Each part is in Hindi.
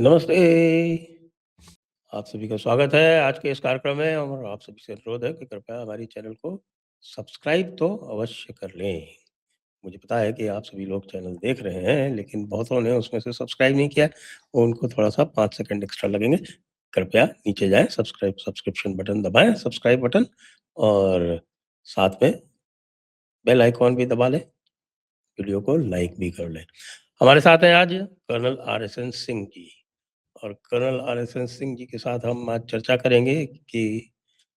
नमस्ते। आप सभी का स्वागत है आज के इस कार्यक्रम में और आप सभी से अनुरोध है कि कृपया हमारी चैनल को सब्सक्राइब तो अवश्य कर लें। मुझे पता है कि आप सभी लोग चैनल देख रहे हैं, लेकिन बहुतों ने उसमें से सब्सक्राइब नहीं किया है और उनको थोड़ा-सा 5 सेकंड एक्स्ट्रा लगेंगे। कृपया नीचे जाएँ, सब्सक्रिप्शन बटन दबाएँ, सब्सक्राइब बटन और साथ में बेल आइकॉन भी दबा लें, वीडियो को लाइक भी कर लें। हमारे साथ हैं आज कर्नल आरएसएन सिंह जी। और कर्नल आरएसएन सिंह जी के साथ हम आज चर्चा करेंगे कि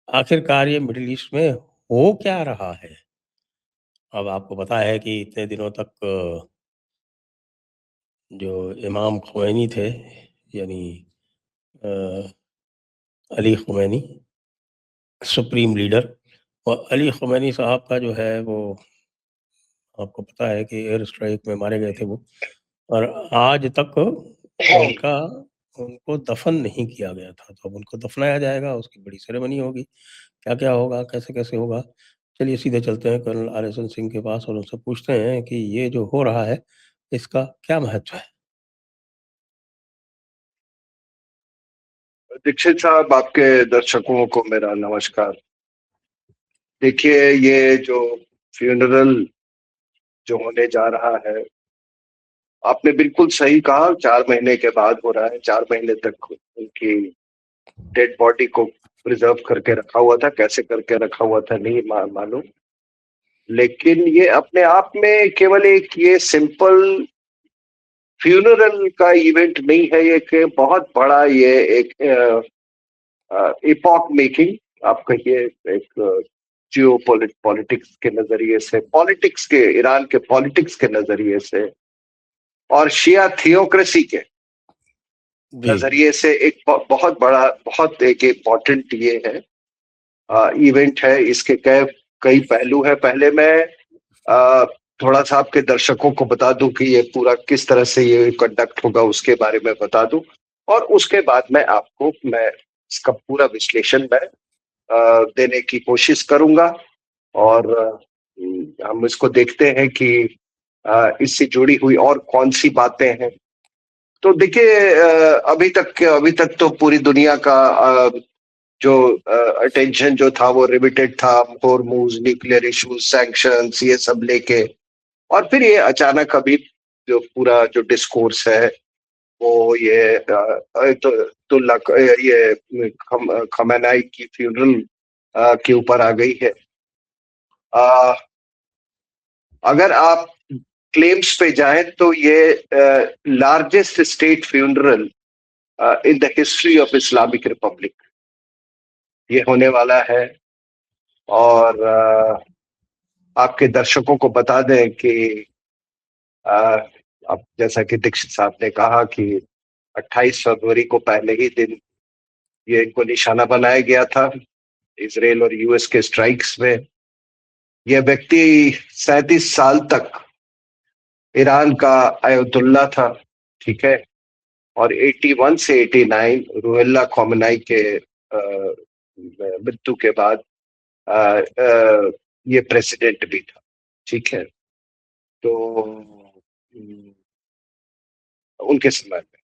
आखिरकार ये मिडिल ईस्ट में हो क्या रहा है? अब आपको पता है कि इतने दिनों तक जो इमाम ख़ुमैनी थे, यानी अ, अली ख़ुमैनी, सुप्रीम लीडर, और अली ख़ुमैनी साहब का जो है वो आपको पता है कि एयर स्ट्राइक में मारे गए थे वो, और आज तक उनका उनको दफ़न नहीं किया गया था। तो अब उनको दफ़नाया जाएगा, उसकी बड़ी सेरेमनी होगी। क्या-क्या होगा, कैसे-कैसे होगा? चलिए सीधे चलते हैं कर्नल आरएसएन सिंह के पास और उनसे पूछते हैं कि ये जो हो रहा है, इसका क्या महत्व है? दीक्षित साहब, आपके दर्शकों को मेरा नमस्कार। देखिए, ये जो फ्यूनरल जो होने जा रहा है, आपने बिल्कुल सही कहा। 4 महीने के बाद हो रहा है। 4 महीने तक उनकी डेड बॉडी को प्रिजर्व करके रखा हुआ था। कैसे करके रखा हुआ था नहीं मालूम, लेकिन ये अपने आप में केवल एक ये सिंपल फ्यूनरल का इवेंट नहीं है। ये एक बहुत बड़ा, ये एक इपॉक मेकिंग आप कहिए, एक जियो पॉलिटिक्स के नजरिए से, पॉलिटिक्स के, ईरान के पॉलिटिक्स के नजरिए से और शिया थियोक्रेसी के जी। नजरिए से एक बहुत बड़ा, बहुत एक इम्पोर्टेंट ये है इवेंट है। इसके कई कई पहलू है। पहले मैं अ, थोड़ा सा आपके दर्शकों को बता दूं कि ये पूरा किस तरह से ये कंडक्ट होगा, उसके बारे में बता दूं, और उसके बाद मैं इसका पूरा विश्लेषण मैं देने की कोशिश करूंगा। और हम इसको देखते हैं कि इससे जुड़ी हुई और कौन सी बातें हैं। तो देखिए, अभी तक तो पूरी दुनिया का जो अटेंशन जो था वो रिमिटेड था हॉर्मुज, न्यूक्लियर इश्यूज, सैंक्शंस, ये सब लेके। और फिर ये अचानक अभी जो पूरा जो डिस्कोर्स है वो ये अयतुल्ला ये खमेनाई की फ्यूनरल के ऊपर आ गई है। अ, अगर आप क्लेम्स पे जाएं तो ये largest state funeral in the history of Islamic Republic ये होने वाला है। और आपके दर्शकों को बता दें कि अ, अब जैसा कि दीक्षित साहब ने कहा कि 28 फरवरी को पहले ही दिन ये इनको निशाना बनाया गया था इसराइल और यूएस के स्ट्राइक्स में। यह व्यक्ति 37 साल तक ईरान का अयतुल्ला था, ठीक है। और 81 से 89 रुहुल्लाह खोमेनी के मृत्यु के बाद अ, ये प्रेसिडेंट भी था, ठीक है। तो उनके समय में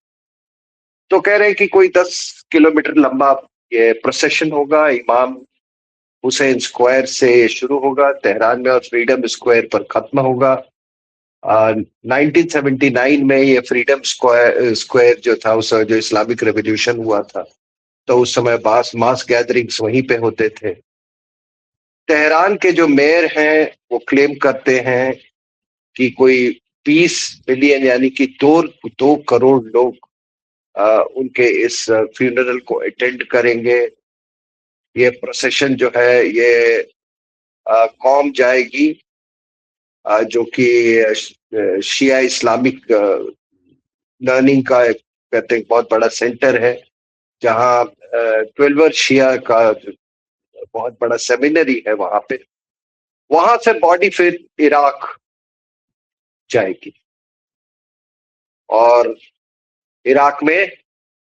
तो कह रहे हैं कि कोई 10 किलोमीटर लंबा ये प्रोसेशन होगा। इमाम हुसैन स्क्वायर से शुरू होगा तेहरान में और फ्रीडम स्क्वायर पर खत्म होगा। 1979 में ये फ्रीडम स्क्वायर जो था, उस जो इस्लामिक रेवोल्यूशन हुआ था, तो उस समय मास गैदरिंग्स वहीं पे होते थे। तेहरान के जो मेयर हैं वो क्लेम करते हैं कि कोई 20 मिलियन यानी कि 2 करोड़ लोग उनके इस फ्यूनरल को अटेंड करेंगे। ये प्रोसेशन जो है ये कौम जाएगी, जो कि शिया इस्लामिक लर्निंग का कहते हैं बहुत बड़ा सेंटर है, जहाँ 12 शिया का बहुत बड़ा सेमिनरी है वहां पे। वहां से बॉडी फिर इराक जाएगी और इराक में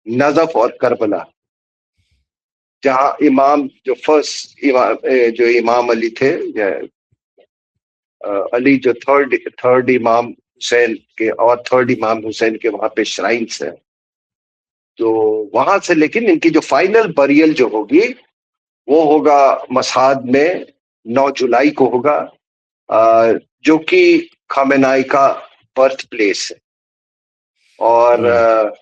नजफ और करबला, जहां इमाम जो फर्स्ट इमाम जो इमाम अली थे, अली जो थर्ड इमाम हुसैन के, और थर्ड इमाम हुसैन के वहां पे श्राइन्स है। तो वहां से लेकिन इनकी जो फाइनल बरियल जो होगी वो होगा मसहाद में, 9 जुलाई को होगा, जो कि खामेनाई का बर्थ प्लेस है। और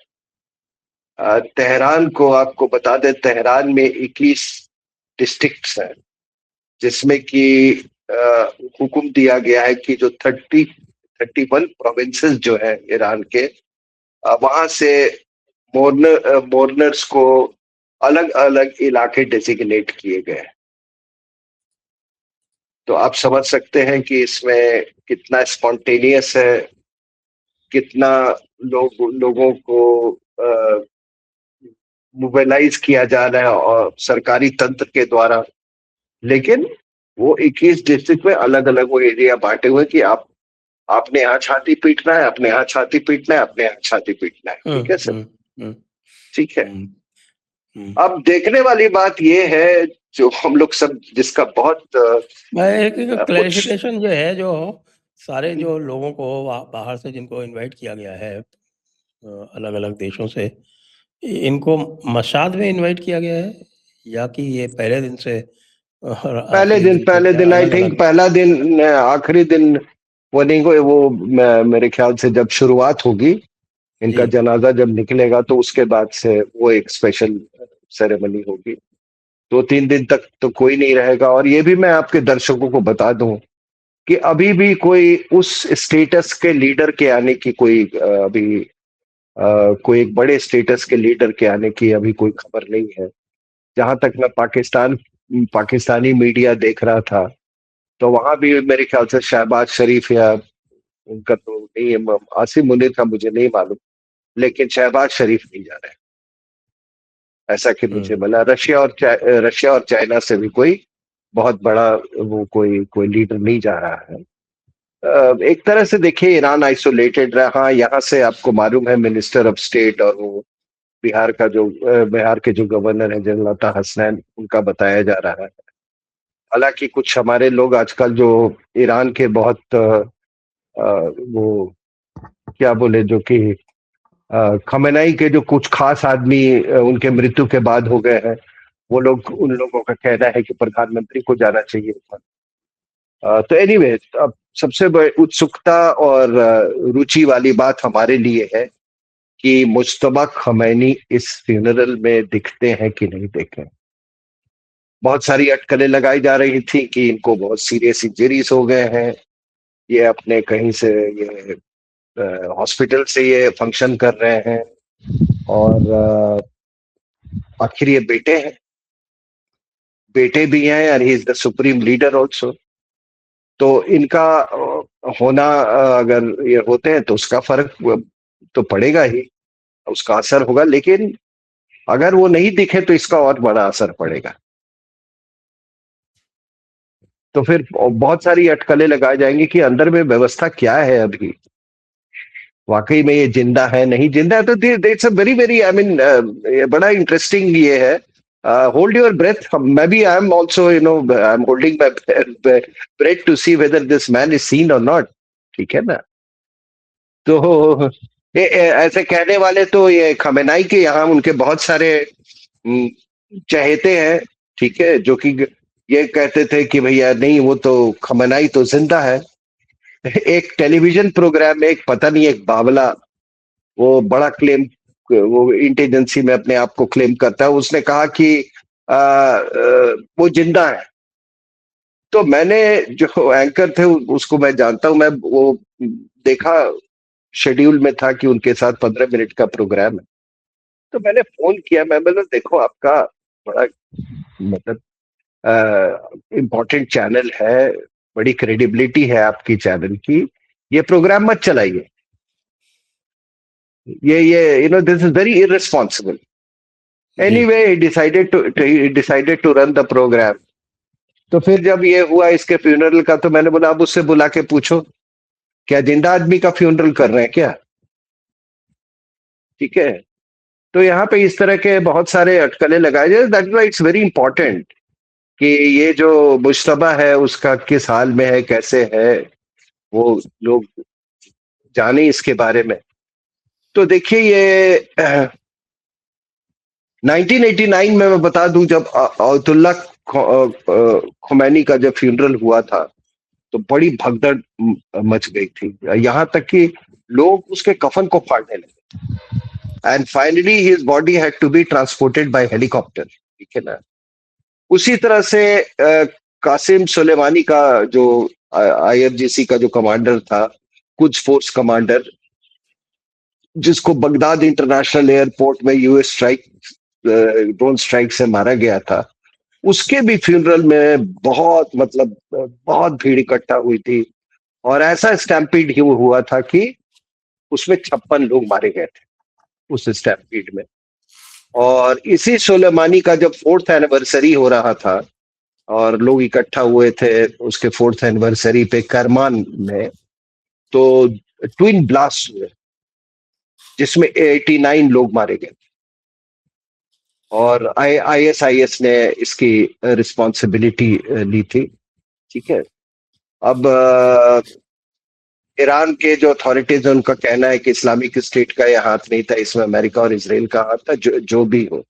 तेहरान को आपको बता दें, तेहरान में 21 डिस्ट्रिक्ट्स हैं, जिसमें कि हुक्म दिया गया है कि जो 31 प्रोविंसेस जो है ईरान के, वहां से मोरनर्स को अलग अलग इलाके डेजिग्नेट किए गए। तो आप समझ सकते हैं कि इसमें कितना स्पॉन्टेनियस है, कितना लोगों को मोबिलाइज किया जा रहा है और सरकारी तंत्र के द्वारा। लेकिन वो 21 डिस्ट्रिक्ट में अलग अलग वो एरिया बांटे हुए कि आपने यहाँ छाती पीटना है, अपने यहाँ छाती पीटना है, अपने यहाँ छाती पीटना है। ठीक है सर, ठीक है। अब देखने वाली बात ये है, जो हम लोग सब जिसका बहुत एक क्लैरिफिकेशन जो है, जो सारे जो लोगों को बाहर से जिनको इनवाइट किया गया है अलग अलग देशों से, इनको मशाद में इन्वाइट किया गया है या कि ये पहले दिन से पहले दिन आई थिंक पहला दिन, आखिरी दिन वो नहीं, वो मेरे ख्याल से जब शुरुआत होगी इनका जनाजा जब निकलेगा तो उसके बाद से वो एक स्पेशल सेरेमनी होगी। 2-3 दिन तक तो कोई नहीं रहेगा। और ये भी मैं आपके दर्शकों को बता दूं कि अभी भी कोई उस स्टेटस के लीडर के आने की कोई कोई एक बड़े स्टेटस के लीडर के आने की अभी कोई खबर नहीं है। जहां तक मैं पाकिस्तानी मीडिया देख रहा था तो वहां भी मेरे ख्याल से शहबाज शरीफ या उनका तो नहीं है, आसिम मुनीर का मुझे नहीं मालूम, लेकिन शहबाज शरीफ नहीं जा रहे, ऐसा कि मुझे मिला। रशिया और चाइना से भी कोई बहुत बड़ा वो कोई लीडर नहीं जा रहा है। एक तरह से देखिए ईरान आइसोलेटेड रहा। यहाँ से आपको मालूम है मिनिस्टर ऑफ स्टेट और वो बिहार के जो गवर्नर है जयललिता हसनैन, उनका बताया जा रहा है। हालांकि कुछ हमारे लोग आजकल जो ईरान के बहुत वो क्या बोले, जो कि खमेनाई के जो कुछ खास आदमी उनके मृत्यु के बाद हो गए हैं, वो लोग, उन लोगों का कहना है कि प्रधानमंत्री को जाना चाहिए। तो एनीवे, अब सबसे बड़ी उत्सुकता और रुचि वाली बात हमारे लिए है कि मुज्तबा खमैनी इस फ्यूनरल में दिखते हैं कि नहीं दिखे। बहुत सारी अटकलें लगाई जा रही थी कि इनको बहुत सीरियस इंजरीज हो गए हैं, ये अपने कहीं से ये हॉस्पिटल से ये फंक्शन कर रहे हैं, और आखिर ये बेटे भी हैं और he is the supreme leader also. तो इनका होना, अगर ये होते हैं तो उसका फर्क तो पड़ेगा ही, उसका असर होगा। लेकिन अगर वो नहीं दिखे तो इसका और बड़ा असर पड़ेगा। तो फिर बहुत सारी अटकलें लगाई जाएंगी कि अंदर में व्यवस्था क्या है, अभी वाकई में ये जिंदा है नहीं जिंदा है। तो it's a very very, I mean, बड़ा इंटरेस्टिंग ये है। Hold your breath. मैं भी, I am also, I am holding my breath to see whether this man is seen और नॉट। ठीक है ना? तो ऐसे कहने वाले तो ये खमेनाई के यहाँ उनके बहुत सारे चहेते हैं, ठीक है, जो कि ये कहते थे कि भैया नहीं, वो तो खमेनाई तो जिंदा है। एक टेलीविजन प्रोग्राम में एक पता नहीं, एक बावला, वो बड़ा क्लेम, वो इंटेलिजेंसी में अपने आप को क्लेम करता है, उसने कहा कि वो जिंदा है। तो मैंने, जो एंकर थे उसको मैं जानता हूं, मैं वो देखा, शेड्यूल में था कि उनके साथ 15 मिनट का प्रोग्राम है। तो मैंने फोन किया, मैं बोला देखो आपका बड़ा, मतलब इम्पोर्टेंट चैनल है, बड़ी क्रेडिबिलिटी है आपकी चैनल की, ये प्रोग्राम मत चलाइए, ये this is very irresponsible. Anyway, he decided to run the program। तो फिर जब ये हुआ इसके फ्यूनरल का, तो मैंने बोला अब उससे बुला के पूछो, क्या जिंदा आदमी का फ्यूनरल कर रहे हैं क्या? ठीक है। तो यहाँ पे इस तरह के बहुत सारे अटकलें लगाए जाए। That why it's very important कि ये जो मुश्तबा है उसका किस हाल में है, कैसे है, वो लोग जाने इसके बारे में। तो देखिए, ये 1989 में मैं बता दूं, जब अयतुल्ला खुमैनी का जब फ्यूनरल हुआ था, तो बड़ी भगदड़ मच गई थी, यहाँ तक कि लोग उसके कफन को फाड़ने लगे। And finally his body had to be transported by helicopter, ठीक है ना। उसी तरह से कासिम सुलेमानी का, जो आईआरजीसी का जो कमांडर था, कुछ फोर्स कमांडर, जिसको बगदाद इंटरनेशनल एयरपोर्ट में यूएस स्ट्राइक, ड्रोन स्ट्राइक से मारा गया था, उसके भी फ्यूनरल में बहुत, मतलब बहुत भीड़ इकट्ठा हुई थी। और ऐसा स्टैम्पीड हुआ था कि उसमें 56 लोग मारे गए थे उस स्टैम्पीड में। और इसी सुलेमानी का जब 4th एनिवर्सरी हो रहा था और लोग इकट्ठा हुए थे उसके 4th एनिवर्सरी पे करमान में, तो ट्विन ब्लास्ट हुए जिसमें 89 लोग मारे गए। और आईएसआईएस ने इसकी रिस्पॉन्सिबिलिटी ली थी, ठीक है। अब ईरान के जो अथॉरिटीज है उनका कहना है कि इस्लामिक स्टेट का यह हाथ नहीं था, इसमें अमेरिका और इसराइल का हाथ था, जो भी हो।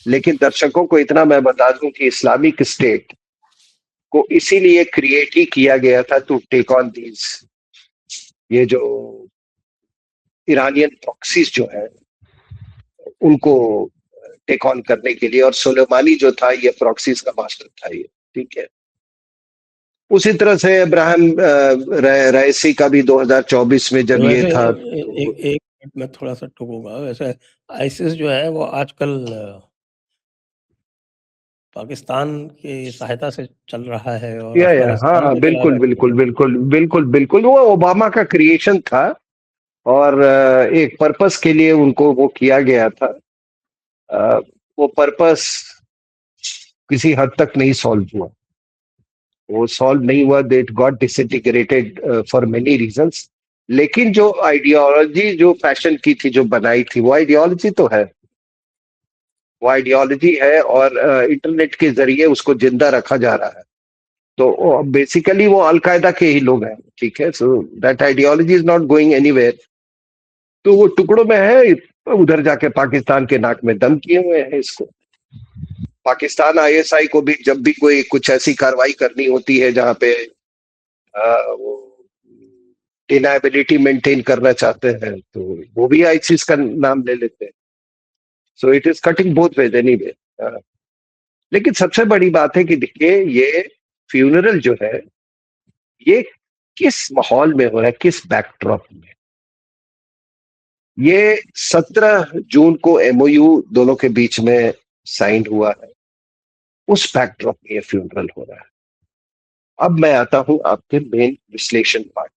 लेकिन दर्शकों को इतना मैं बता दूं कि इस्लामिक स्टेट को इसीलिए क्रिएट ही किया गया था टू टेक ऑन दीज, ये जो ईरानियन प्रॉक्सीज जो है उनको टेक ऑन करने के लिए। और सुलेमानी जो था ये प्रॉक्सीज का मास्टर था ये, ठीक है। उसी तरह से इब्राहिम रईसी का भी 2024 में जब ये था, एक मिनट में थोड़ा सा टूकूंगा। वैसे आईसिस जो है वो आजकल पाकिस्तान की सहायता से चल रहा है और अफगानिस्तान हाँ, में चला बिल्कुल बिल्कुल बिल्कुल बिल्कुल बिल्कुल, वो ओबामा का क्रिएशन था और एक पर्पस के लिए उनको वो किया गया था। वो पर्पस किसी हद तक नहीं सॉल्व हुआ, वो सॉल्व नहीं हुआ, that got disintegrated for many reasons. लेकिन जो आइडियोलॉजी जो फैशन की थी, जो बनाई थी, वो आइडियोलॉजी तो है, वो आइडियोलॉजी है और इंटरनेट के जरिए उसको जिंदा रखा जा रहा है। तो बेसिकली वो अलकायदा के ही लोग हैं, ठीक है। So that ideology is not going anywhere. तो वो टुकड़ों में है, उधर जाके पाकिस्तान के नाक में दम किए हुए हैं इसको। पाकिस्तान आईएसआई को भी जब भी कोई कुछ ऐसी कार्रवाई करनी होती है जहां पे वो डिनायबिलिटी मेंटेन करना चाहते हैं, तो वो भी आईसिस का नाम ले लेते हैं। So it is cutting both ways anyway. लेकिन सबसे बड़ी बात है कि देखिए, ये फ्यूनरल जो है ये किस माहौल में हो रहा है, किस बैकड्रॉप में। ये 17 जून को एमओयू दोनों के बीच में साइन हुआ है, उस बैकड्रॉप में ये फ्यूनरल हो रहा है। अब मैं आता हूं आपके मेन विश्लेषण पार्ट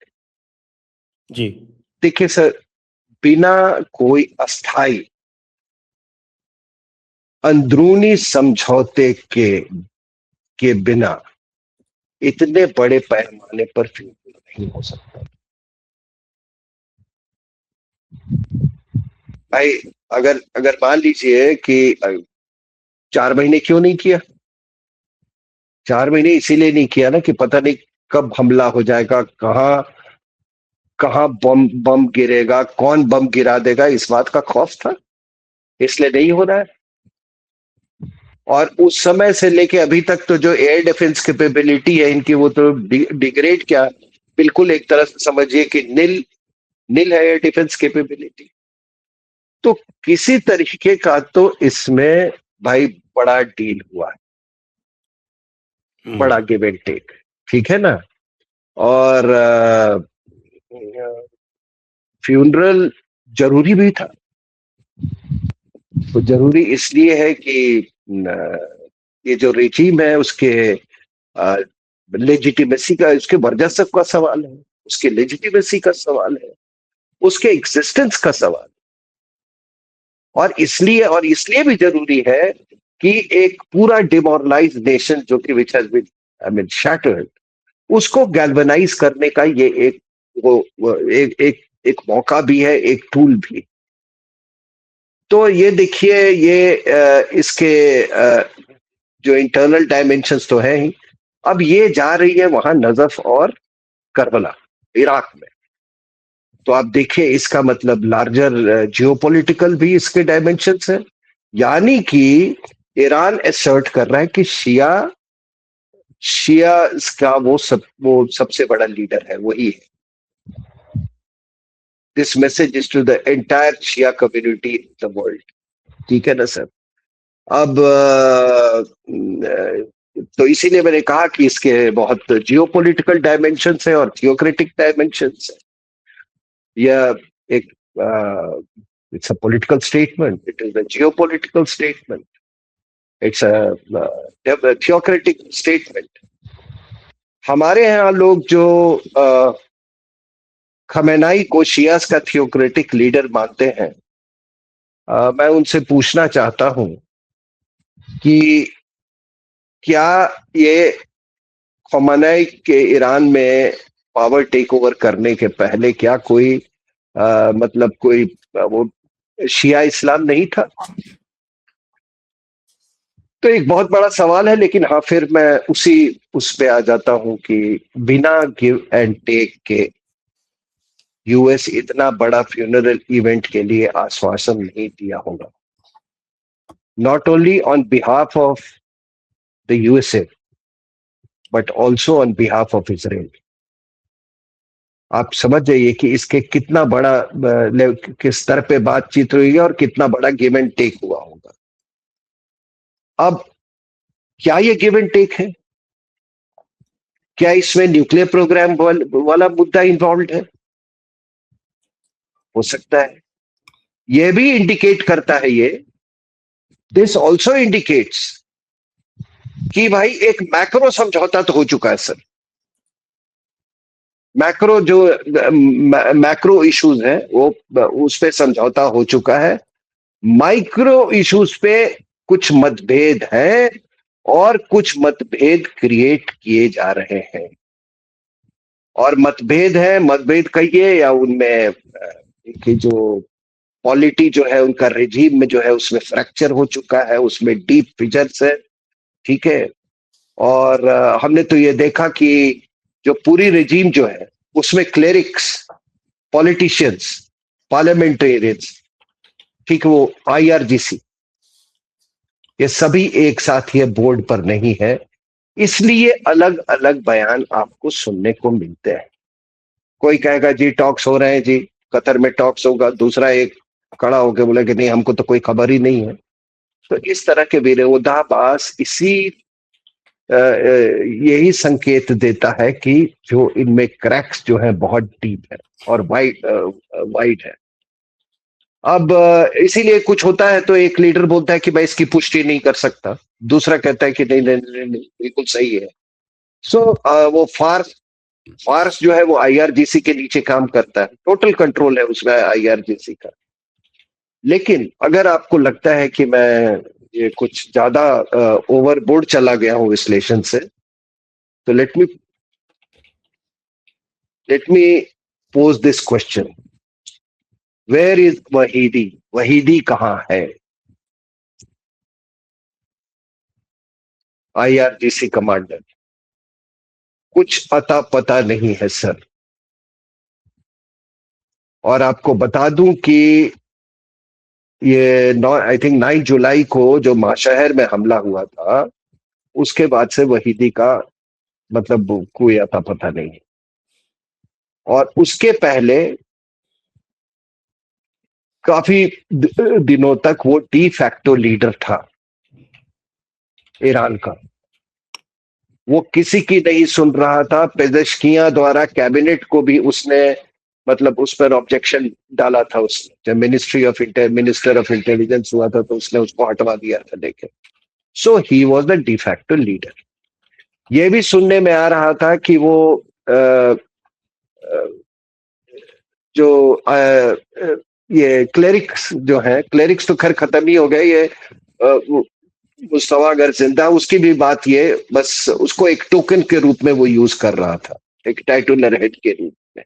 जी। देखिए सर, बिना कोई अस्थाई अंदरूनी समझौते के बिना इतने बड़े पैमाने पर फ्यूनरल नहीं हो सकता। भाई, अगर अगर मान लीजिए कि 4 महीने क्यों नहीं किया? 4 महीने इसीलिए नहीं किया ना कि पता नहीं कब हमला हो जाएगा, कहां कहां बम बम गिरेगा, कौन बम गिरा देगा, इस बात का खौफ था, इसलिए नहीं हो रहा है। और उस समय से लेके अभी तक तो जो एयर डिफेंस कैपेबिलिटी है इनकी, वो तो डिग्रेड क्या, बिल्कुल एक तरह से समझिए कि नील है एयर डिफेंस कैपेबिलिटी। तो किसी तरीके का तो इसमें भाई बड़ा डील हुआ है, बड़ा गिव एंड टेक, ठीक है ना। और फ्यूनरल जरूरी भी था। तो जरूरी इसलिए है कि ये जो रेजीम है उसके लेजिटिमेसी का, उसके वर्चस्व का सवाल है, उसके लेजिटिमेसी का सवाल है, उसके एग्जिस्टेंस का सवाल है। और इसलिए भी जरूरी है कि एक पूरा डिमोरलाइज नेशन जो कि which has been I mean shattered, उसको गैल्वेनाइज करने का ये एक मौका भी है, एक टूल भी। तो ये देखिए, ये इसके जो इंटरनल डायमेंशंस तो है ही। अब ये जा रही है वहां नजफ और करबला, इराक में। तो आप देखिए, इसका मतलब लार्जर जियोपॉलिटिकल भी इसके डायमेंशंस है। यानी कि ईरान असर्ट कर रहा है कि शिया शिया का वो सबसे बड़ा लीडर है, वही है। This message is to the entire Shia community in the world. ठीक है ना सर? अब तो इसीलिए मैंने कहा कि इसके बहुत जियोपॉलिटिकल डायमेंशंस है और थियोक्रेटिक डायमेंशंस है। यह एक it's a political statement, it is a geopolitical statement, it's a theocratic statement. हमारे यहाँ लोग जो खमेनाई को शियास का थियोक्रेटिक लीडर मानते हैं, मैं उनसे पूछना चाहता हूं कि क्या ये खमेनाई के ईरान में पावर टेक ओवर करने के पहले क्या कोई मतलब कोई वो शिया इस्लाम नहीं था? तो एक बहुत बड़ा सवाल है। लेकिन हाँ, फिर मैं उस पे आ जाता हूं कि बिना गिव एंड टेक के यूएस इतना बड़ा फ्यूनरल इवेंट के लिए आश्वासन नहीं दिया होगा, not only on behalf of the USA but also on behalf of Israel. आप समझ जाइए कि इसके कितना बड़ा किस स्तर पे बातचीत हुई है और कितना बड़ा गिव एंड टेक हुआ होगा। अब क्या ये गिव एंड टेक है? क्या इसमें न्यूक्लियर प्रोग्राम वाला मुद्दा इन्वॉल्व है? हो सकता है। यह भी इंडिकेट करता है, ये दिस ऑल्सो इंडिकेट्स कि भाई एक मैक्रो समझौता तो हो चुका है सर। मैक्रो जो मैक्रो इश्यूज है वो उस पे समझौता हो चुका है। माइक्रो इश्यूज पे कुछ मतभेद हैं और कुछ मतभेद क्रिएट किए जा रहे हैं। और मतभेद है, मतभेद कहिए या उनमें कि जो पॉलिटी जो है उनका रेजीम में जो है उसमें फ्रैक्चर हो चुका है, उसमें डीप फिजर्स है। ठीक है। और हमने तो ये देखा कि जो पूरी रेजीम जो है उसमें क्लेरिक्स, पॉलिटिशियंस, पार्लियामेंटेरियंस, ठीक है, वो आईआरजीसी, ये सभी एक साथ ये बोर्ड पर नहीं है। इसलिए अलग अलग बयान आपको सुनने को मिलते हैं। कोई कहेगा जी टॉक्स हो रहे हैं जी, कतर में टॉक्स होगा, दूसरा एक खड़ा होकर बोला कि नहीं हमको तो कोई खबर ही नहीं है। तो इस तरह के विरोधाभास यही संकेत देता है कि जो इनमें क्रैक्स जो है बहुत डीप है और वाइड है। अब इसीलिए कुछ होता है तो एक लीडर बोलता है कि मैं इसकी पुष्टि नहीं कर सकता, दूसरा कहता है कि नहीं नहीं नहीं, नहीं बिल्कुल सही है। सो वो फार्स जो है वो आईआरजीसी के नीचे काम करता है, टोटल कंट्रोल है उसमें आईआरजीसी का। लेकिन अगर आपको लगता है कि मैं ये कुछ ज्यादा ओवरबोर्ड चला गया हूं विश्लेषण से, तो let me pose this question, where is Vahidi? Vahidi कहां है? आईआरजीसी कमांडर कुछ अता पता नहीं है सर। और आपको बता दूं कि ये आई थिंक 9 जुलाई को जो माशहर में हमला हुआ था, उसके बाद से वहीदी का मतलब कोई अता पता नहीं है। और उसके पहले काफी दिनों तक वो डी फैक्टो लीडर था ईरान का। वो किसी की नहीं सुन रहा था। पेजेश्कियां द्वारा कैबिनेट को भी उसने मतलब उस पर ऑब्जेक्शन डाला था। उसने जब मिनिस्टर ऑफ इंटेलिजेंस हुआ था तो उसने उसको हटवा दिया था। लेकिन so he was the de facto leader. ये भी सुनने में आ रहा था कि वो जो ये क्लेरिक्स जो है, क्लेरिक्स तो खैर खत्म ही हो गए, ये मुस्तफा अगर जिंदा, उसकी भी बात ये बस उसको एक टोकन के रूप में वो यूज कर रहा था, एक टाइटुलर हेड के रूप में।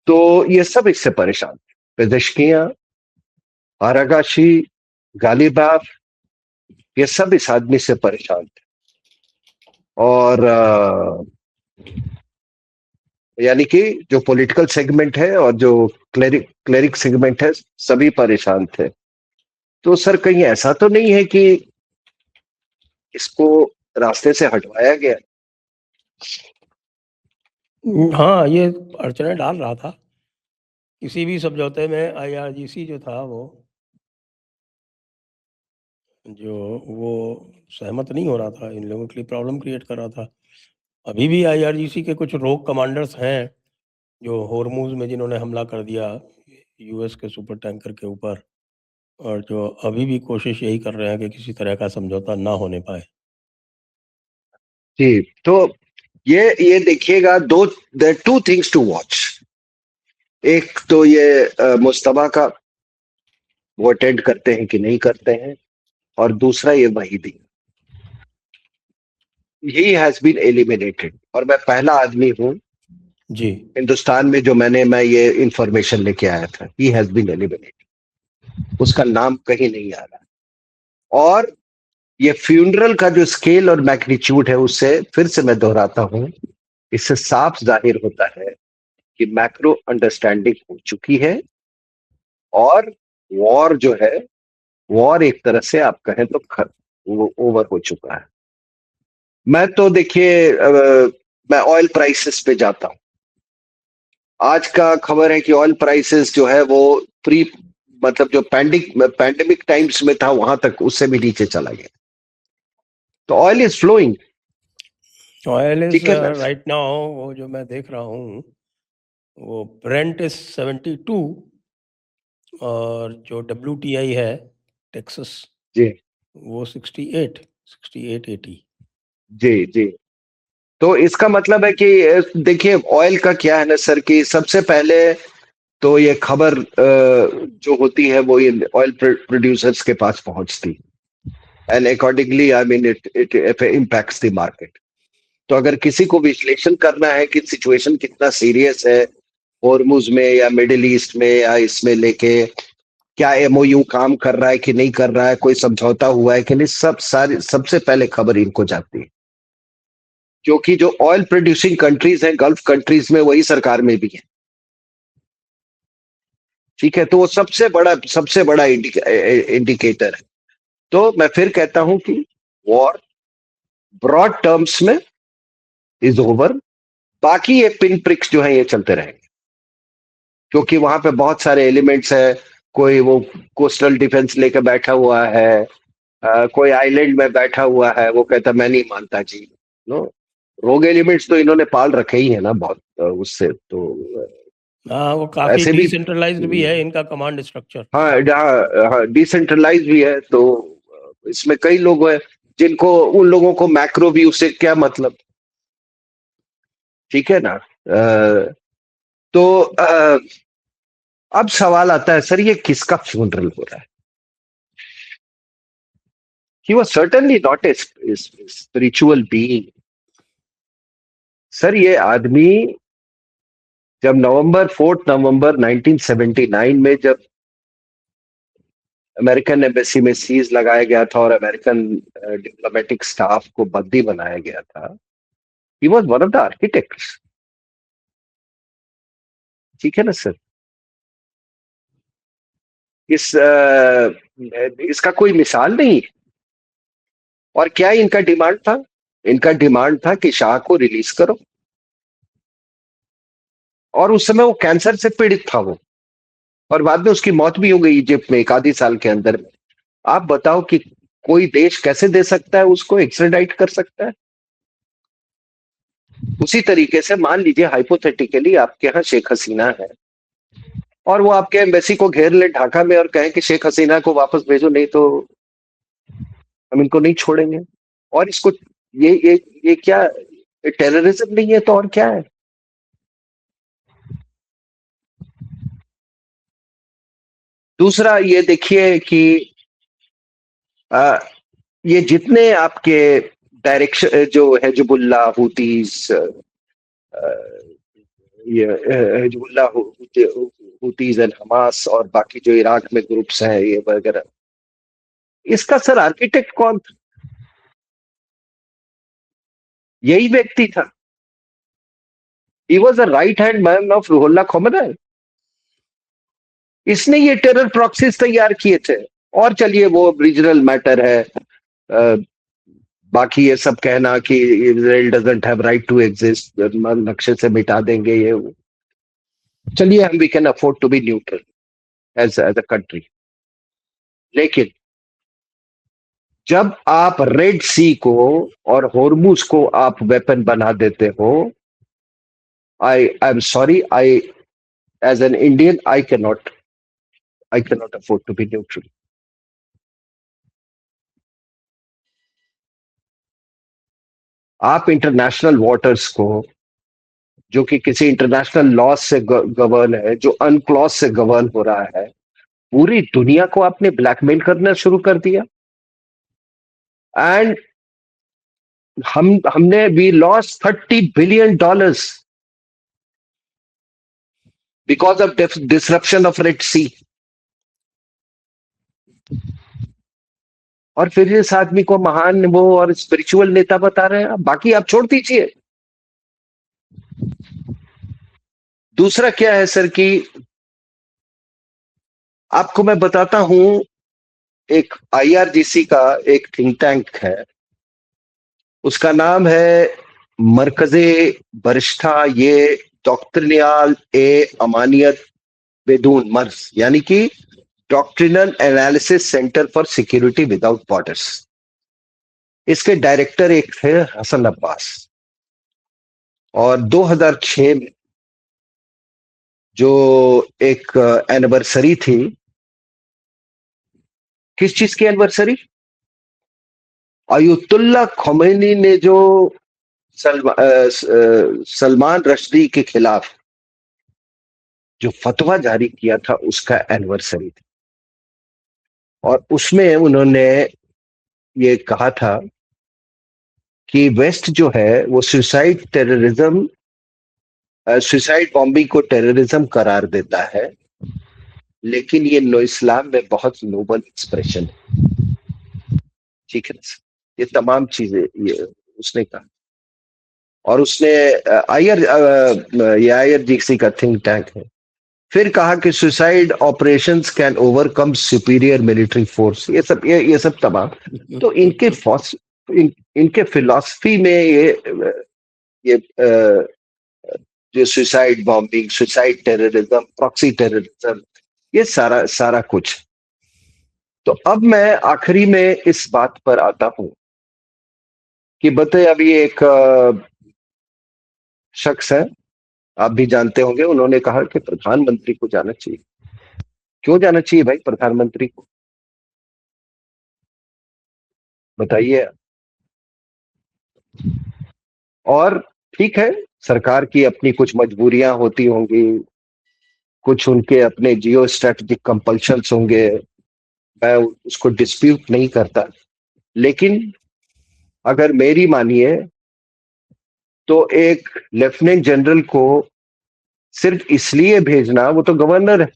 तो ये सब इससे परेशान थे। पेजेश्कियां, आरागाशी, गालिबाफ, ये सब इस आदमी से परेशान थे। और यानी कि जो पॉलिटिकल सेगमेंट है और जो क्लेरिक सेगमेंट है, सभी परेशान थे। तो सर कहीं ऐसा तो नहीं है कि इसको रास्ते से हटवाया गया? हाँ, ये अड़चनें डाल रहा था। किसी भी समझौते में IRGC जो था वो सहमत नहीं हो रहा था, इन लोगों के लिए प्रॉब्लम क्रिएट कर रहा था। अभी भी IRGC के कुछ रोग कमांडर्स हैं जो होर्मुज में जिन्होंने हमला कर दिया US के सुपर टैंकर के ऊपर, और जो अभी भी कोशिश यही कर रहे हैं कि किसी तरह का समझौता ना होने पाए। जी, तो ये देखिएगा, there two things to watch. एक तो ये मुस्तफा का वो अटेंड करते हैं कि नहीं करते हैं, और दूसरा ये वहीदी, ही हैज बीन एलिमिनेटेड। और मैं पहला आदमी हूं जी। हिंदुस्तान में जो मैं ये इंफॉर्मेशन लेके आया था, ही हैज बीन एलिमिनेटेड। उसका नाम कहीं नहीं आ रहा। और ये फ्यूनरल का जो स्केल और मैग्नीट्यूड है, उससे फिर से मैं दोहराता हूं, इससे साफ जाहिर होता है कि मैक्रो अंडरस्टैंडिंग हो चुकी है, और वॉर जो है, वॉर एक तरह से आप कहें तो वो ओवर हो चुका है। मैं तो देखिए, मैं ऑयल प्राइसेस पे जाता हूं। आज का खबर है कि ऑयल प्राइसेस जो है वो प्री मतलब जो पैंडेमिक टाइम्स में था वहां तक, उससे भी नीचे चला गया। तो oil is flowing. Oil is ठीक है ना? राइट नाउ, वो जो मैं देख रहा हूँ, वो ब्रेंट इज 72, और जो WTI है टेक्सास, जी वो 68 80। जी जी। तो इसका मतलब है कि देखिए, ऑयल का क्या है ना सर, कि सबसे पहले तो ये खबर जो होती है वो ये ऑयल प्रोड्यूसर्स के पास पहुंचती, and accordingly I mean it impacts the market. तो अगर किसी को विश्लेषण करना है कि सिचुएशन कितना सीरियस है हॉर्मुज में या मिडिल ईस्ट में या इसमें लेके, क्या MOU काम कर रहा है कि नहीं कर रहा है, कोई समझौता हुआ है कि नहीं, सबसे पहले खबर इनको जाती है। क्योंकि जो ऑयल प्रोड्यूसिंग कंट्रीज हैं, गल्फ कंट्रीज में, वही सरकार में भी है। ठीक है, तो वो सबसे बड़ा इंडिकेटर है। तो मैं फिर कहता हूं कि वॉर ब्रॉड टर्म्स में इज ओवर। बाकी ये पिन प्रिक्स जो है ये चलते रहेंगे, क्योंकि वहां पे बहुत सारे एलिमेंट्स है। कोई वो कोस्टल डिफेंस लेकर बैठा हुआ है, कोई आइलैंड में बैठा हुआ है, वो कहता मैं नहीं मानता जी। नो, रोग एलिमेंट्स तो इन्होंने पाल रखे ही है ना बहुत, उससे तो हाँ, वो काफी ऐसे भी। डिसेंट्रलाइज्ड भी है इनका कमांड स्ट्रक्चर। हाँ हाँ, डिसेंट्रलाइज भी है। तो इसमें कई लोग हैं जिनको, उन लोगों को मैक्रो व्यू से क्या मतलब। ठीक है ना? तो अब सवाल आता है, सर ये किसका फ्यूनरल हो रहा है? He was certainly not a spiritual being. Sir ये आदमी जब Nowember 1979 में जब अमेरिकन एम्बेसी में सीज लगाया गया था और अमेरिकन डिप्लोमेटिक स्टाफ को बंदी बनाया गया था, he was one of the architects. ठीक है ना सर? इसका कोई मिसाल नहीं है। और क्या इनका डिमांड था? इनका डिमांड था कि शाह को रिलीज करो। और उस समय वो कैंसर से पीड़ित था वो, और बाद में उसकी मौत भी हो गई इजिप्ट में एक आधी साल के अंदर में। आप बताओ कि कोई देश कैसे दे सकता है उसको, एक्स्ट्राडाइट कर सकता है? उसी तरीके से मान लीजिए हाइपोथेटिकली आपके यहाँ शेख हसीना है, और वो आपके एम्बेसी को घेर ले ढाका में और कहें कि शेख हसीना को वापस भेजो, नहीं तो हम इनको नहीं छोड़ेंगे। और इसको ये क्या, टेररिज्म नहीं है तो और क्या है? दूसरा ये देखिए कि आ, ये जितने आपके डायरेक्शन जो हिजबुल्लाह हुतीज, ये हिजबुल्लाह हुतीज एंड हमास, और बाकी जो इराक में ग्रुप्स हैं ये वगैरह, इसका सर आर्किटेक्ट कौन था? यही व्यक्ति था। He was the right hand man of Ruhollah Khomeini. इसने ये टेरर प्रॉक्सीज तैयार किए थे। और चलिए वो रीजनल मैटर है। बाकी ये सब कहना कि Israel doesn't have right to exist, नक्शे से मिटा देंगे ये वो। चलिए हम we can afford to be neutral as a country, लेकिन जब आप रेड सी को और हॉर्मुज को आप वेपन बना देते हो, I am sorry, I as an Indian I can not afford to be neutral. आप इंटरनेशनल वाटर्स को, जो कि किसी इंटरनेशनल लॉ से गवर्न है, जो अनक्लॉज से गवर्न हो रहा है, पूरी दुनिया को आपने ब्लैकमेल करना शुरू कर दिया। एंड हमने we lost $30 billion because of disruption of Red Sea. और फिर इस आदमी को महान वो और स्पिरिचुअल नेता बता रहे हैं, बाकी आप छोड़ दीजिए। दूसरा क्या है सर कि आपको मैं बताता हूं, एक IRGC का एक थिंक टैंक है, उसका नाम है मरकजे बरिश्ता ये डॉक्ट्रिनल अमानियत बेदून मर्ज, यानी कि doctrinal analysis centre for security without borders. इसके डायरेक्टर एक थे हसन अब्बास। और 2006 में जो एक एनिवर्सरी थी, किस चीज की एनिवर्सरी? अयुतुल्ला खोमेनी ने जो सलमान रश्दी के खिलाफ जो फतवा जारी किया था, उसका एनिवर्सरी थी। और उसमें उन्होंने ये कहा था कि वेस्ट जो है वो सुसाइड बॉम्बिंग को टेररिज्म करार देता है, लेकिन ये नो इस्लाम में बहुत नोबल एक्सप्रेशन है। ठीक है, ये तमाम चीजें ये उसने कहा। और उसने IRGC का थिंक टैंक है। फिर कहा कि suicide operations can overcome superior military force. ये सब तमाम। तो इनके फिलॉसफी में ये जो suicide bombing, suicide terrorism, proxy terrorism, ये सारा सारा कुछ। तो अब मैं आखिरी में इस बात पर आता हूं कि बताइए, अभी एक शख्स है, आप भी जानते होंगे, उन्होंने कहा कि प्रधानमंत्री को जाना चाहिए। क्यों जाना चाहिए भाई प्रधानमंत्री को, बताइए। और ठीक है, सरकार की अपनी कुछ मजबूरियां होती होंगी, कुछ उनके अपने जियो स्ट्रेटेजिक कंपल्शंस होंगे, मैं उसको डिस्प्यूट नहीं करता। लेकिन अगर मेरी मानिए तो एक लेफ्टिनेंट जनरल को सिर्फ इसलिए भेजना, वो तो गवर्नर है,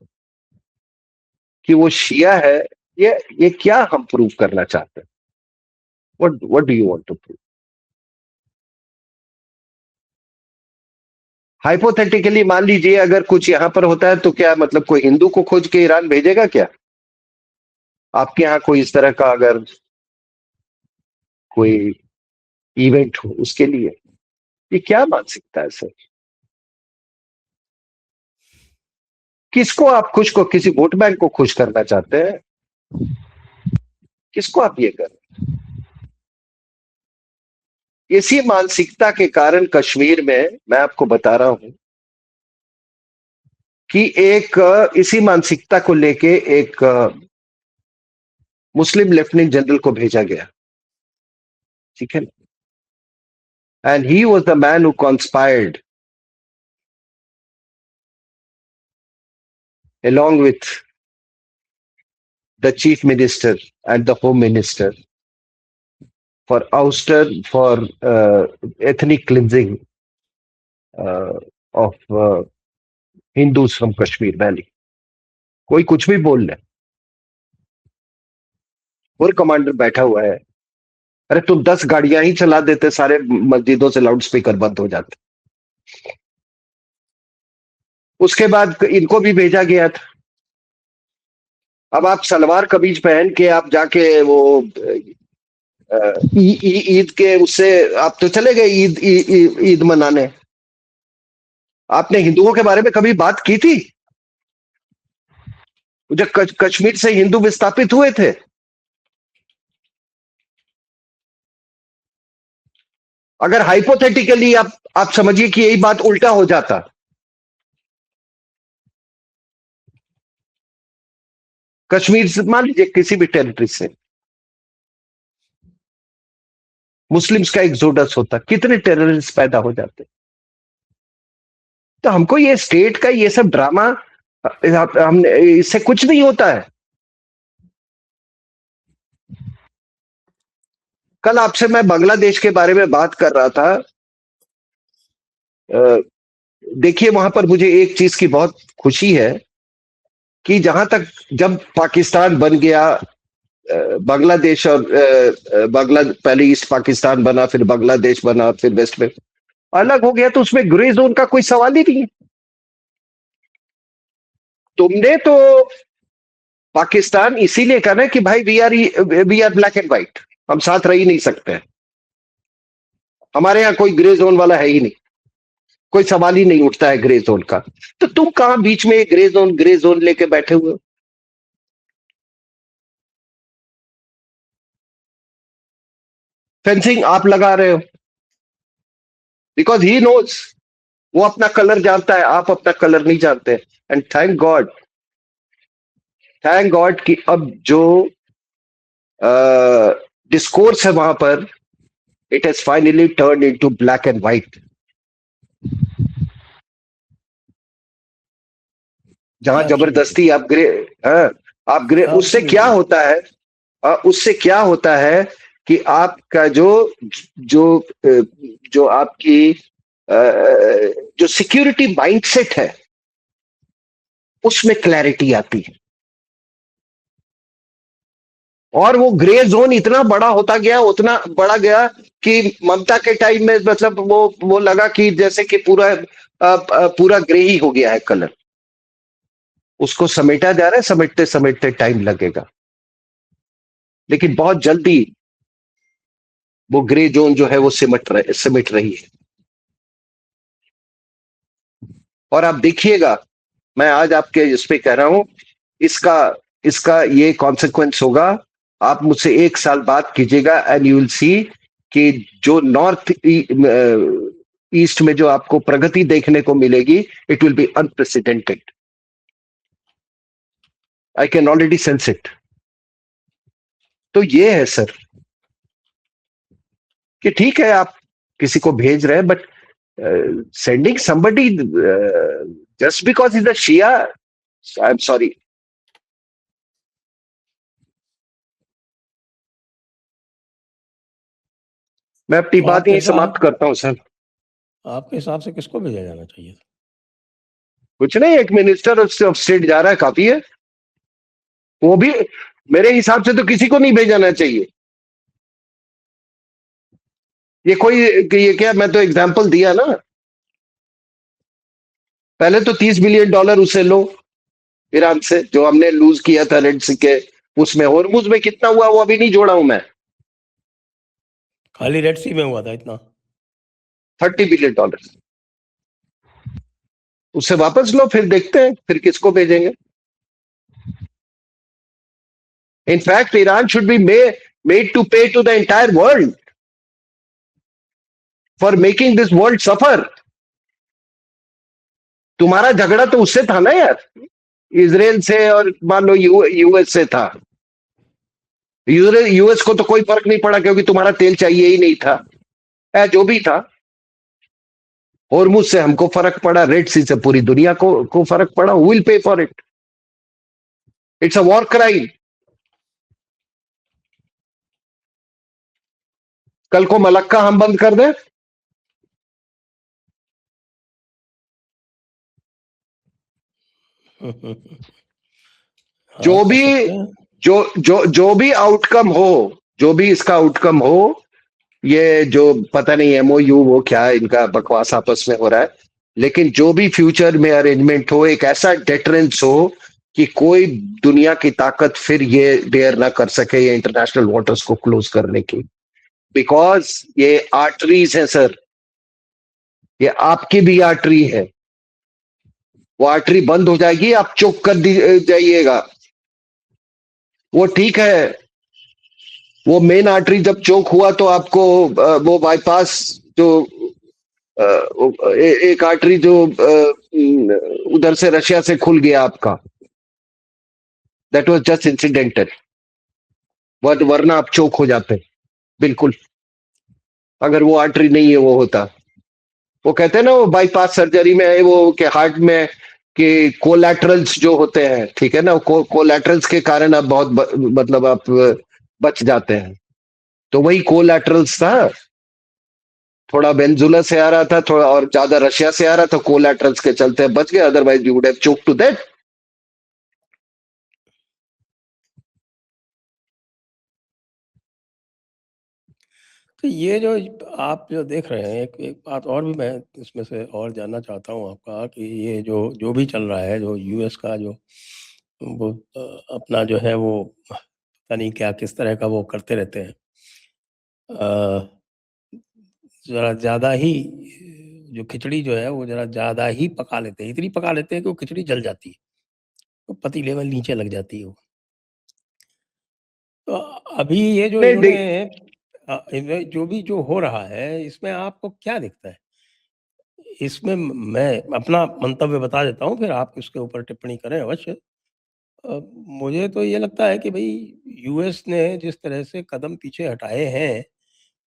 कि वो शिया है, ये क्या हम प्रूव करना चाहते हैं? What do you want to prove? Hypothetically मान लीजिए अगर कुछ यहां पर होता है, तो क्या मतलब कोई हिंदू को खोज के ईरान भेजेगा क्या? आपके यहां कोई इस तरह का अगर कोई इवेंट हो उसके लिए, ये क्या मानसिकता है सर? किसको आप खुश को, किसी वोट बैंक को खुश करना चाहते हैं? किसको आप ये कर? इसी मानसिकता के कारण कश्मीर में मैं आपको बता रहा हूं कि एक इसी मानसिकता को लेके एक मुस्लिम लेफ्टिनेंट जनरल को भेजा गया, ठीक है। And he was the man who conspired along with the chief minister and the home minister for ethnic cleansing of Hindus from Kashmir Valley. कोई कुछ भी बोल ले, और कमांडर बैठा हुआ है, अरे तुम 10 गाड़ियां ही चला देते, सारे मस्जिदों से लाउड स्पीकर बंद हो जाते। उसके बाद इनको भी भेजा गया था। अब आप सलवार कमीज पहन के आप जाके वो ईद के उससे आप तो चले गए ईद मनाने। आपने हिंदुओं के बारे में कभी बात की थी? जब कश्मीर से हिंदू विस्थापित हुए थे, अगर हाइपोथेटिकली आप समझिए कि यही बात उल्टा हो जाता, कश्मीर से मान लीजिए किसी भी टेरिटरी से मुस्लिम्स का एक्सोडस होता, कितने टेररिस्ट पैदा हो जाते। तो हमको ये स्टेट का ये सब ड्रामा, हमने इससे कुछ नहीं होता है। कल आपसे मैं बांग्लादेश के बारे में बात कर रहा था। देखिए वहां पर मुझे एक चीज की बहुत खुशी है कि जहां तक जब पाकिस्तान बन गया, बांग्लादेश और पहले ईस्ट पाकिस्तान बना, फिर बांग्लादेश बना, फिर वेस्ट में अलग हो गया, तो उसमें ग्रे जोन का कोई सवाल ही नहीं है। तुमने तो पाकिस्तान इसीलिए कहना है कि भाई we are black and white, हम साथ रह ही नहीं सकते, हमारे यहाँ कोई ग्रे जोन वाला है ही नहीं, कोई सवाल ही नहीं उठता है ग्रे जोन का। तो तुम कहां बीच में ग्रे जोन लेके बैठे हुए हो? फेंसिंग आप लगा रहे हो बिकॉज ही नोज, वो अपना कलर जानता है, आप अपना कलर नहीं जानते। एंड थैंक गॉड कि अब जो डिस्कोर्स है वहां पर, it has finally turn into black and white. जहां जबरदस्ती आप ग्रे, हाँ, आप ग्रे, उससे क्या होता है, उससे क्या होता है कि आपका जो जो जो आपकी जो सिक्योरिटी माइंडसेट है उसमें क्लैरिटी आती है। और वो ग्रे जोन इतना बड़ा होता गया, उतना बड़ा गया कि ममता के टाइम में मतलब वो लगा कि जैसे कि पूरा ग्रे ही हो गया है कलर। उसको समेटा जा रहा है, समेटते समेटते टाइम लगेगा, लेकिन बहुत जल्दी वो ग्रे जोन जो है वो सिमट रही है। और आप देखिएगा, मैं आज आपके इस पे कह रहा हूं, इसका इसका ये कॉन्सिक्वेंस होगा। आप मुझसे 1 साल बात कीजिएगा एंड यू विल सी कि जो नॉर्थ ईस्ट में जो आपको प्रगति देखने को मिलेगी, it will be unprecedented. I can already sense it. तो ये है सर कि ठीक है आप किसी को भेज रहे हैं, but sending somebody just because is a Shia, I am sorry. मैं अपनी तो बात यही समाप्त करता हूं सर। आपके हिसाब से किसको भेजा जाना चाहिए? कुछ नहीं, एक मिनिस्टर ऑफ स्टेट जा रहा है, काफी है। वो भी मेरे हिसाब से तो किसी को नहीं भेजाना चाहिए। ये क्या, मैं तो एग्जांपल दिया ना। पहले तो $30 बिलियन उसे लो ईरान से, जो हमने लूज किया था रेड सी के उसमें। होर्मुज में कितना हुआ वो अभी नहीं जोड़ा हूं मैं। खाली रेड सी में हुआ था इतना, $30 बिलियन। उससे वापस लो, फिर देखते हैं फिर किसको भेजेंगे। In fact Iran should be made to pay to the entire world for making this world suffer. तुम्हारा झगड़ा तो उससे था ना यार, इजराइल से, और मान लो यूएस से था। यूएस को तो कोई फर्क नहीं पड़ा क्योंकि तुम्हारा तेल चाहिए ही नहीं था, जो भी था। होर्मुज से हमको फर्क पड़ा, रेड सी से पूरी दुनिया को फर्क पड़ा। Who will pay for it? It's a war crime. कल को मलक्का हम बंद कर दें, जो भी जो भी आउटकम हो, जो भी इसका आउटकम हो, ये जो पता नहीं एमओयू वो क्या इनका बकवास आपस में हो रहा है, लेकिन जो भी फ्यूचर में अरेंजमेंट हो, एक ऐसा डेटरेंस हो कि कोई दुनिया की ताकत फिर ये डेयर ना कर सके ये इंटरनेशनल वाटर्स को क्लोज करने की, बिकॉज ये आर्टरीज है सर, ये आपकी भी आर्टरी है। वो आर्टरी बंद हो जाएगी, आप चोक कर जाइएगा। वो ठीक है, वो मेन आर्टरी जब चोक हुआ तो आपको वो बाईपास जो एक आर्टरी जो उधर से रशिया से खुल गया आपका, दैट वाज जस्ट इंसिडेंटल, वरना आप चोक हो जाते बिल्कुल, अगर वो आर्टरी नहीं है वो होता। वो कहते हैं ना वो बाईपास सर्जरी में वो के हार्ट में कि कोलैटरल्स जो होते हैं, ठीक है ना, कोलैटरल्स के कारण आप बहुत मतलब आप बच जाते हैं। तो वही कोलैटरल्स था, थोड़ा वेनेजुला से आ रहा था, थोड़ा और ज्यादा रशिया से आ रहा था, कोलैटरल्स के चलते बच गए, otherwise you would have choke to death. तो ये जो आप जो देख रहे हैं, एक बात और भी मैं इसमें से और जानना चाहता हूँ आपका कि ये जो जो भी चल रहा है, जो यूएस का जो वो अपना जो है वो पता नहीं क्या किस तरह का वो करते रहते हैं, ज़रा ज़्यादा ही जो खिचड़ी जो है वो ज़रा ज़्यादा ही पका लेते हैं, इतनी पका लेते हैं कि वो खिचड़ी जल जाती है, तो पतीले में नीचे लग जाती है वो। तो अभी ये जो नहीं इन्होंने इन्हें जो भी जो हो रहा है, इसमें आपको क्या दिखता है? इसमें मैं अपना मंतव्य बता देता हूँ, फिर आप इसके ऊपर टिप्पणी करें अवश्य। मुझे तो ये लगता है कि भई यूएस ने जिस तरह से कदम पीछे हटाए हैं,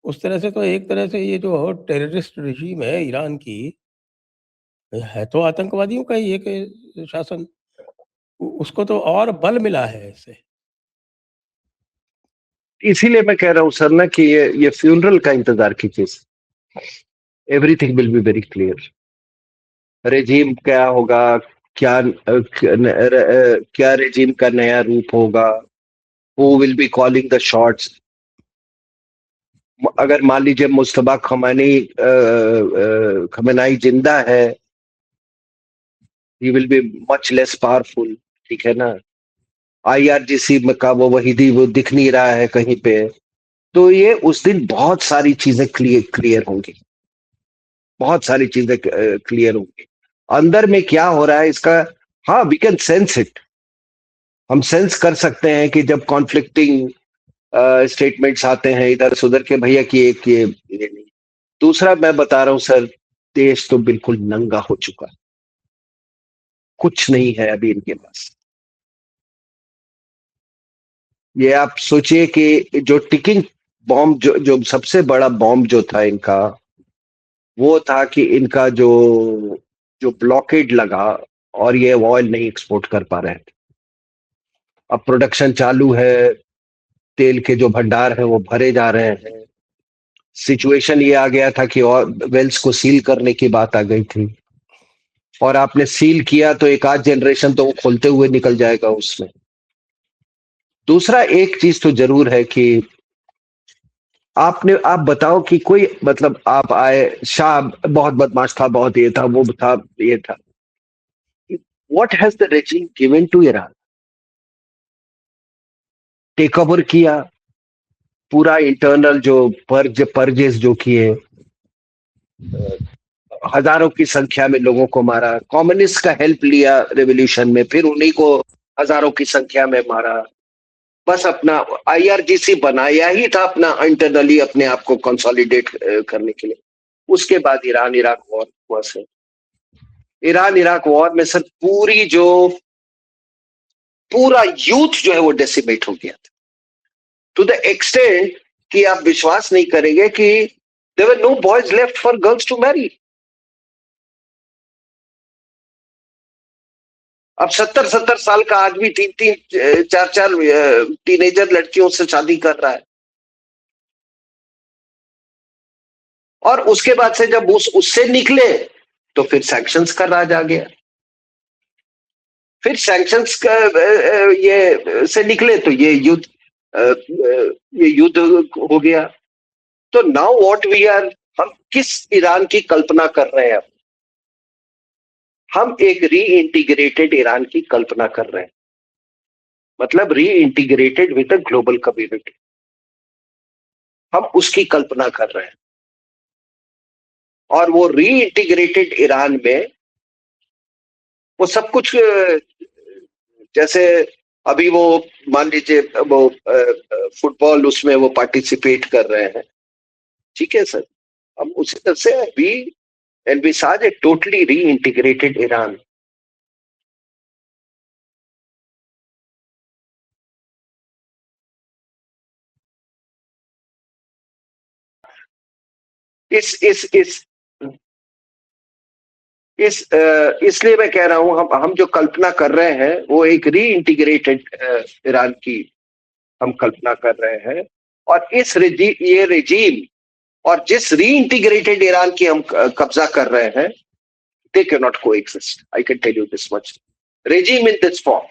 उस तरह से तो एक तरह से ये जो टेररिस्ट रेजिम है ईरान की, है तो आतंकवादियों का ही एक शासन। उसको तो और बल मिला है इससे। इसीलिए मैं कह रहा हूं सर ना कि ये फ्यूनरल का इंतजार कीजिए, everything will be very clear. Regime क्या होगा, क्या क्या रेजीम का नया रूप होगा, who will be calling the shots. अगर मान लीजिए मुस्तफा खमेनाई जिंदा है, he will be much less powerful, ठीक है ना। आईआरजीसी में का वो वहीदी वो दिख नहीं रहा है कहीं पे, तो ये उस दिन बहुत सारी चीजें क्लियर होंगी, बहुत सारी चीजें क्लियर होंगी अंदर में क्या हो रहा है इसका। हाँ, वी कैन सेंस इट, हम सेंस कर सकते हैं कि जब कॉन्फ्लिक्टिंग स्टेटमेंट्स आते हैं इधर से उधर के, भैया कि एक ये नहीं। दूसरा मैं बता रहा हूं सर, देश तो बिल्कुल नंगा हो चुका है, कुछ नहीं है अभी इनके पास। ये आप सोचिए कि जो टिकिंग बॉम्ब, जो सबसे बड़ा बॉम्ब जो था इनका, वो था कि इनका जो जो ब्लॉकेड लगा और ये ऑयल नहीं एक्सपोर्ट कर पा रहे थे। अब प्रोडक्शन चालू है, तेल के जो भंडार हैं वो भरे जा रहे हैं। सिचुएशन ये आ गया था कि और वेल्स को सील करने की बात आ गई थी, और आपने सील किया तो एक आध जनरेशन तो वो खोलते हुए निकल जाएगा उसमें। दूसरा एक चीज तो जरूर है कि आप बताओ कि कोई मतलब आप आए, शाह बहुत बदमाश था, बहुत ये था वो था ये था, what has the regime given to Iran? Take over किया पूरा, इंटरनल जो परजेस जो किए, हजारों की संख्या में लोगों को मारा, कम्युनिस्ट का हेल्प लिया रेवोल्यूशन में, फिर उन्हीं को हजारों की संख्या में मारा, बस अपना आईआरजीसी बनाया ही था अपना इंटरनली अपने आप को कंसोलिडेट करने के लिए। उसके बाद ईरान इराक वॉर हुआ सर। ईरान इराक वॉर में सर पूरा यूथ जो है वो डेसिमेट हो गया था, टू द एक्सटेंट कि आप विश्वास नहीं करेंगे कि there were no boys left for girls to marry. अब 70-70 साल का आदमी 3-3 4-4 टीनेजर लड़कियों से शादी कर रहा है, और उसके बाद से जब उससे निकले तो फिर सैंक्शंस का राज आ गया। फिर सैंक्शंस का ये से निकले तो ये युद्ध हो गया। तो नाउ व्हाट वी आर, हम किस ईरान की कल्पना कर रहे हैं? हम एक रीइंटीग्रेटेड ईरान की कल्पना कर रहे हैं, मतलब रीइंटीग्रेटेड विद द ग्लोबल कम्युनिटी, हम उसकी कल्पना कर रहे हैं। और वो रीइंटीग्रेटेड ईरान में वो सब कुछ जैसे अभी वो मान लीजिए वो फुटबॉल उसमें वो पार्टिसिपेट कर रहे हैं, ठीक है सर, हम उसी तरह से we envisage a totally reintegrated Iran. इस इसलिए मैं कह रहा हूं हम जो कल्पना कर रहे हैं वो एक रीइंटीग्रेटेड ईरान की हम कल्पना कर रहे हैं। और ये रेजीम और जिस रीइंटीग्रेटेड ईरान की हम कब्जा कर रहे हैं, they cannot coexist. I can tell you this much. Regime in this form.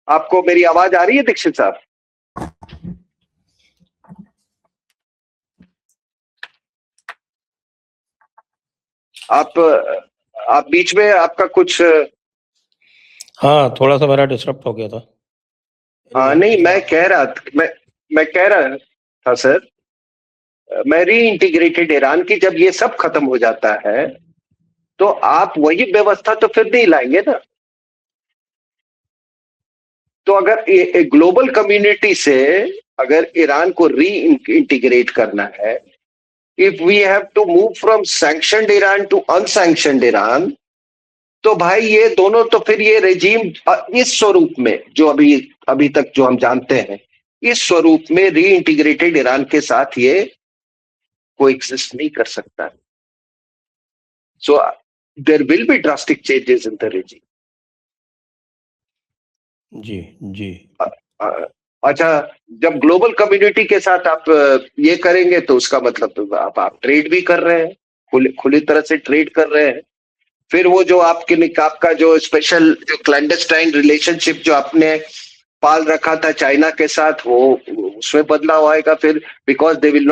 आपको मेरी आवाज आ रही है दीक्षित साहब? आप बीच में आपका कुछ हाँ, थोड़ा सा मेरा डिस्टर्ब हो गया था। हाँ नहीं, मैं कह रहा था सर, मैं रीइंटीग्रेटेड ईरान की जब ये सब खत्म हो जाता है तो आप वही व्यवस्था तो फिर नहीं लाएंगे ना। तो अगर ग्लोबल कम्युनिटी से अगर ईरान को री इंटीग्रेट करना है, if we have to move from sanctioned Iran to unsanctioned Iran, तो भाई ये दोनों तो फिर ये रेजीम इस स्वरूप में जो अभी तक जो हम जानते हैं, इस स्वरूप में री इंटीग्रेटेड ईरान के साथ ये कोएग्जिस्ट नहीं कर सकता। So there will be drastic changes in the regime. जी जी। अच्छा, जब ग्लोबल कम्युनिटी के साथ आप ये करेंगे तो उसका मतलब तो आप ट्रेड भी कर रहे हैं, खुली तरह से ट्रेड कर रहे हैं। फिर वो जो आपका जो स्पेशल जो क्लैंडस्टाइन रिलेशनशिप जो आपने पाल रखा था चाइना के साथ, वो उसमें बदलाव आएगा फिर, because they will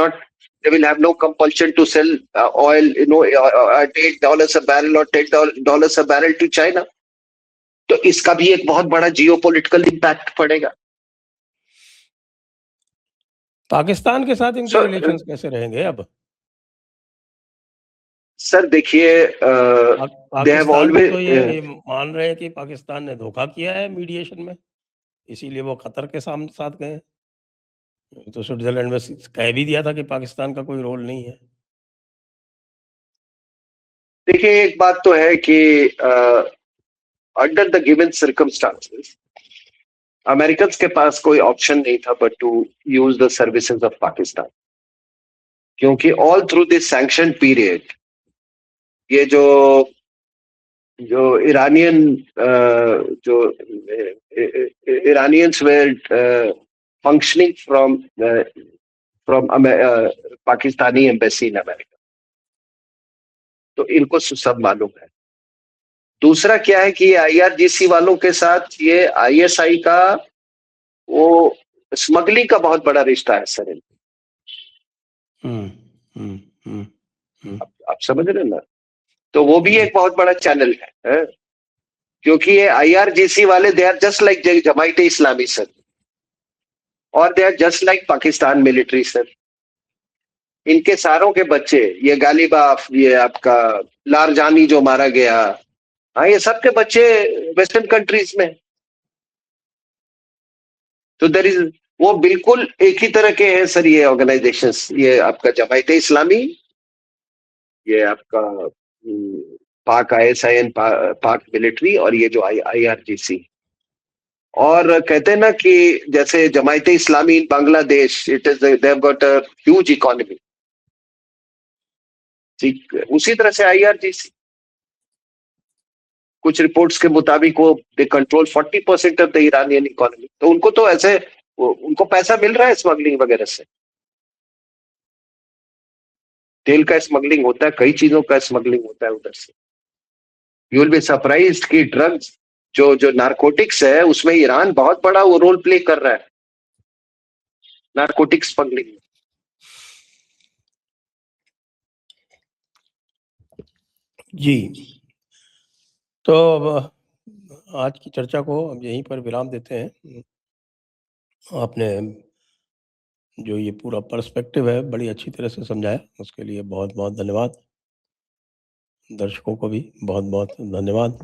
have no compulsion to sell oil $8 a barrel और $10 a barrel टू चाइना। तो इसका भी एक बहुत बड़ा जियोपॉलिटिकल इम्पैक्ट पड़ेगा। पाकिस्तान के साथ इनके रिलेशंस कैसे रहेंगे अब? सर देखिए, पाकिस्तान तो ये मान रहे हैं कि पाकिस्तान ने धोखा किया है मीडिएशन में, इसीलिए वो कतर के साथ गए। तो स्विट्जरलैंड में कह भी दिया था कि पाकिस्तान का कोई रोल नहीं है। देखिए, एक बात तो है कि under the given circumstances American के पास कोई ऑप्शन नहीं था but to use the services of Pakistan, क्योंकि all through this sanction period ये जो Iranians were functioning from Pakistani embassy in America, तो इनको सब मालूम है। दूसरा क्या है कि आईआरजीसी वालों के साथ ये आईएसआई का वो स्मगलिंग का बहुत बड़ा रिश्ता है सर। आप समझ रहे ना? तो वो भी एक बहुत बड़ा चैनल है, क्योंकि ये आईआरजीसी वाले they are just like Jamaate Islami sir, और they are just like Pakistan military sir. इनके सारों के बच्चे, ये गालिबाफ, ये आपका लारजानी जो मारा गया, हाँ, ये सबके बच्चे वेस्टर्न कंट्रीज में। तो देयर इज, वो बिल्कुल एक ही तरह के हैं सर ये ऑर्गेनाइजेशंस, ये आपका जमाइते इस्लामी, ये आपका पाक आईएसआईएन पाक मिलिट्री, और ये जो आईआरजीसी। और कहते हैं ना कि जैसे Jamaate Islami in Bangladesh, it is they have got a huge economy, ठीक उसी तरह से आईआरजीसी कुछ रिपोर्ट्स के मुताबिक वो they control 40% of the Iranian economy. तो उनको तो ऐसे उनको पैसा मिल रहा है स्मगलिंग वगैरह से, तेल का स्मगलिंग होता है, कई चीजों का स्मगलिंग होता है उधर से। यू विल बी सरप्राइज्ड कि ड्रग्स जो नारकोटिक्स है उसमें ईरान बहुत बड़ा वो रोल प्ले कर रहा है, नारकोटिक्स स्मगलिंग। जी। तो अब आज की चर्चा को हम यहीं पर विराम देते हैं। आपने जो ये पूरा पर्सपेक्टिव है बड़ी अच्छी तरह से समझाया, उसके लिए बहुत-बहुत धन्यवाद। दर्शकों को भी बहुत-बहुत धन्यवाद।